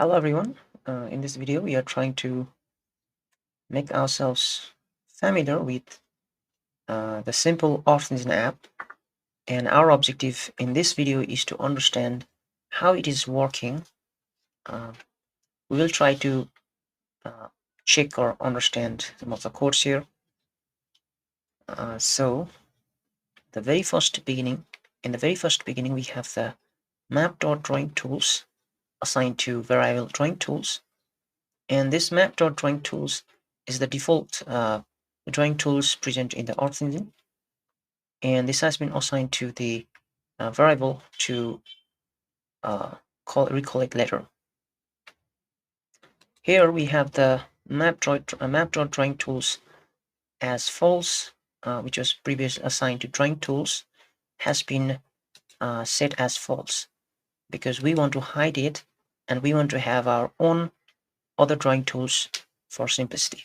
Hello everyone. In this video we are trying to make ourselves familiar with the simple earthengine app, and our objective in this video is to understand how it is working. We will try to check or understand some of the codes here. So in the very first beginning we have the map.drawingTools assigned to variable drawing tools, and this map.drawingTools is the default drawing tools present in the earthengine, and this has been assigned to the variable to recall it later. Here we have the map.drawing tools as false, which was previously assigned to drawing tools, has been set as false because we want to hide it and we want to have our own other drawing tools for simplicity.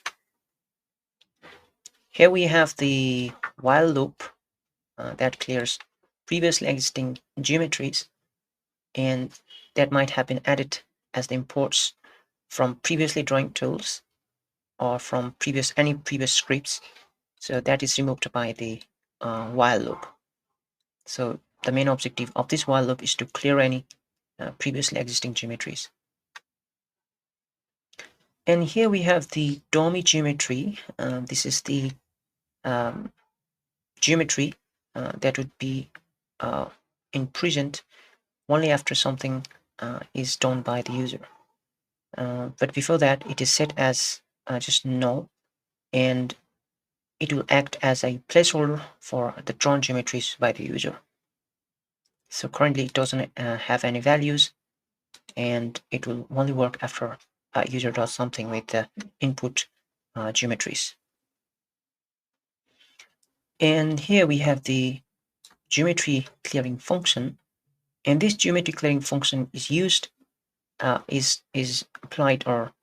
Here we have the while loop that clears previously existing geometries, and that might have been added as the imports from previously drawing tools or from any previous scripts. So that is removed by the while loop. So the main objective of this while loop is to clear any previously existing geometries. And here we have the dummy geometry. This is the geometry that would be imprisoned only after something is done by the user. But before that, it is set as just null, and it will act as a placeholder for the drawn geometries by the user. So currently it doesn't have any values, and it will only work after a user does something with the input geometries. And here we have the geometry clearing function, and this geometry clearing function is used is applied or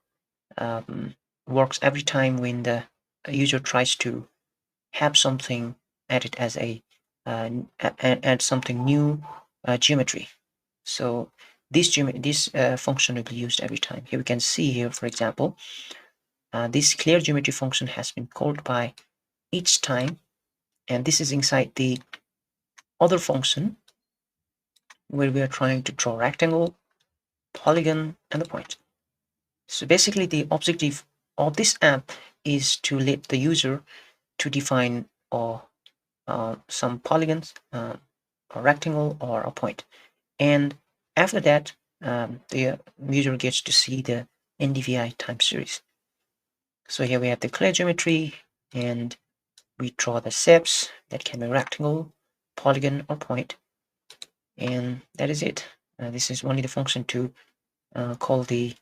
works every time when the user tries to have something added as a add something new geometry. So this function will be used every time. Here we can see here, for example, this clear geometry function has been called by each time, and this is inside the other function where we are trying to draw rectangle, polygon, and the point. So basically the objective of this app is to let the user to define some polygons, a rectangle, or a point. And after that, the user gets to see the NDVI time series. So here we have the clear geometry, and we draw the shapes that can be rectangle, polygon, or point. And that is it. This is only the function to call the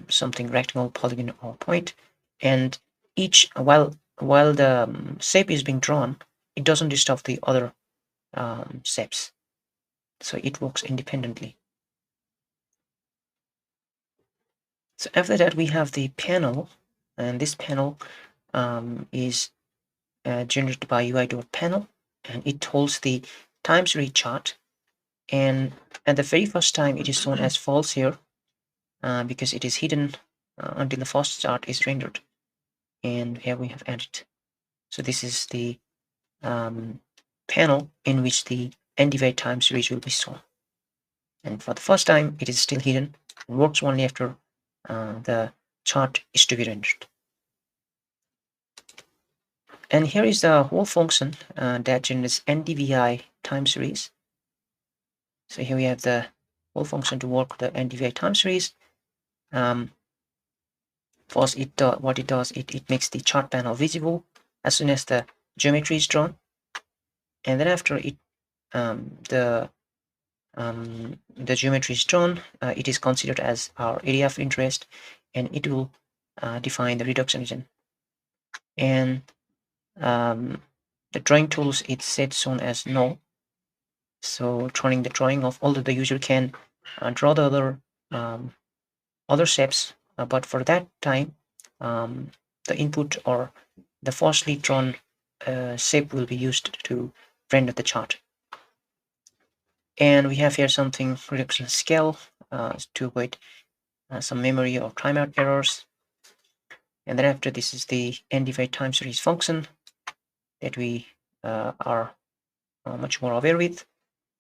something rectangle, polygon, or point. And each while the shape is being drawn, it doesn't disturb the other shapes. So it works independently. So after that, we have the panel, and this panel is generated by ui.panel, and it holds the time series chart. And at the very first time, it is shown as false here because it is hidden until the first chart is rendered. And here we have added. So this is the panel in which the NDVI time series will be shown. And for the first time, it is still hidden. It works only after the chart is to be rendered. And here is the whole function that generates NDVI time series. So here we have the whole function to work the NDVI time series. First, what it does, it makes the chart panel visible as soon as the geometry is drawn, and then after it the geometry is drawn, it is considered as our area of interest, and it will define the reduction region. And the drawing tools, it's set shown as null. So turning the drawing off, although the user can draw the other shapes, but for that time, the input or the falsely drawn shape will be used to render the chart. And we have here something reduction scale to avoid some memory or timeout errors. And then after, this is the end-divide time series function that we are much more aware with.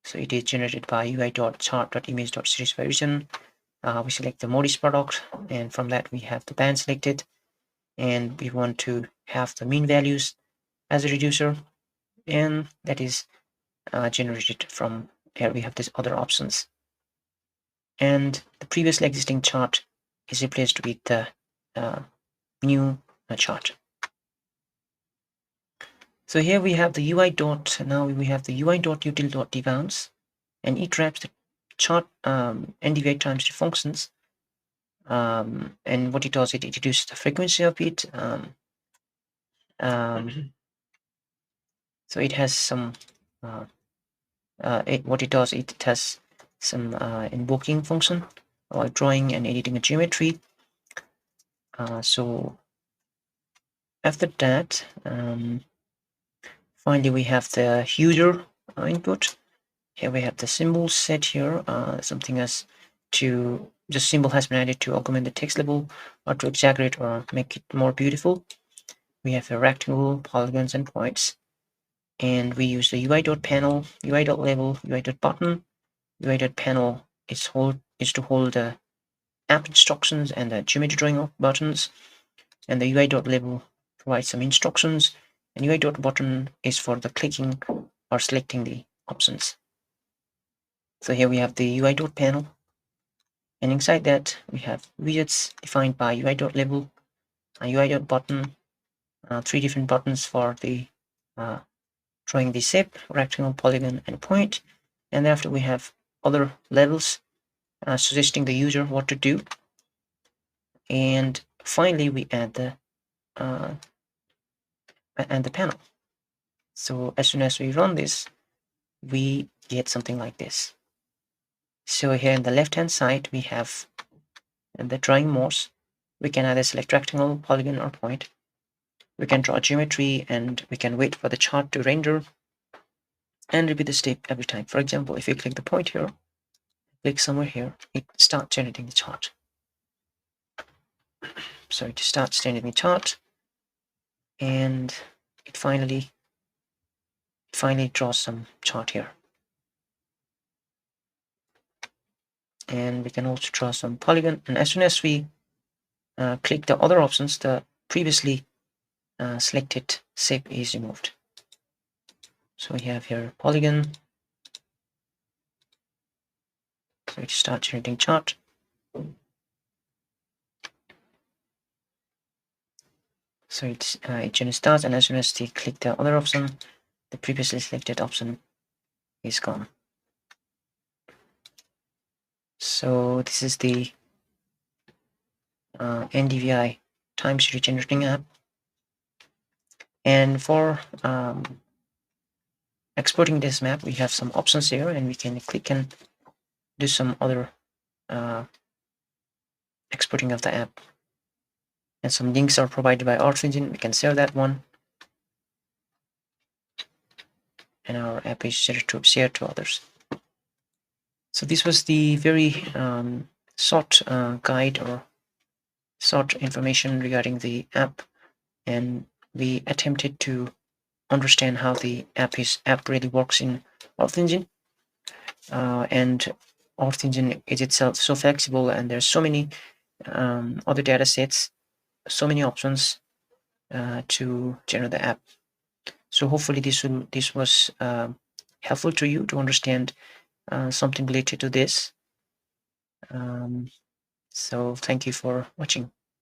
So it is generated by ui.chart.image.series by region. We select the modis product, and from that we have the band selected, and we want to have the mean values as a reducer, and that is generated from here. We have these other options, and the previously existing chart is replaced with the new chart. So here we have the now we have the ui.util.debounce, and it wraps the chart end-divide time series functions. And what it does, it reduces the frequency of it. So it has some what it does, it has some invoking function or drawing and editing a geometry. So after that, finally we have the user input. Here we have the symbol set here, something as to the symbol has been added to augment the text level or to exaggerate or make it more beautiful. We have a rectangle, polygons, and points. And we use the ui.panel, ui.label, ui.button. ui.panel is to hold the app instructions and the geometry drawing buttons. And the ui.label provides some instructions. And ui.button is for the clicking or selecting the options. So here we have the ui.panel. And inside that, we have widgets defined by ui.label, ui.button, 3 different buttons for the drawing the shape, rectangle, polygon, and point. And after we have other levels suggesting the user what to do. And finally, we add the panel. So as soon as we run this, we get something like this. So here on the left-hand side, we have the drawing modes. We can either select rectangle, polygon, or point. We can draw geometry, and we can wait for the chart to render and repeat the step every time. For example, if you click the point here, click somewhere here, it starts generating the chart. So it starts generating the chart, and it finally draws some chart here. And we can also draw some polygon. And as soon as we click the other options, the previously selected shape is removed. So we have here polygon. So it starts generating chart. So it generates stars, and as soon as we click the other option, the previously selected option is gone. So this is the NDVI time series generating app. And for exporting this map, we have some options here, and we can click and do some other exporting of the app. And some links are provided by earthengine. We can share that one, and our app is shared to others. So this was the very short guide or short information regarding the app, and we attempted to understand how the app really works in earthengine. And earthengine is itself so flexible, and there's so many other data sets, so many options to generate the app. So hopefully this was helpful to you to understand something related to this. So thank you for watching.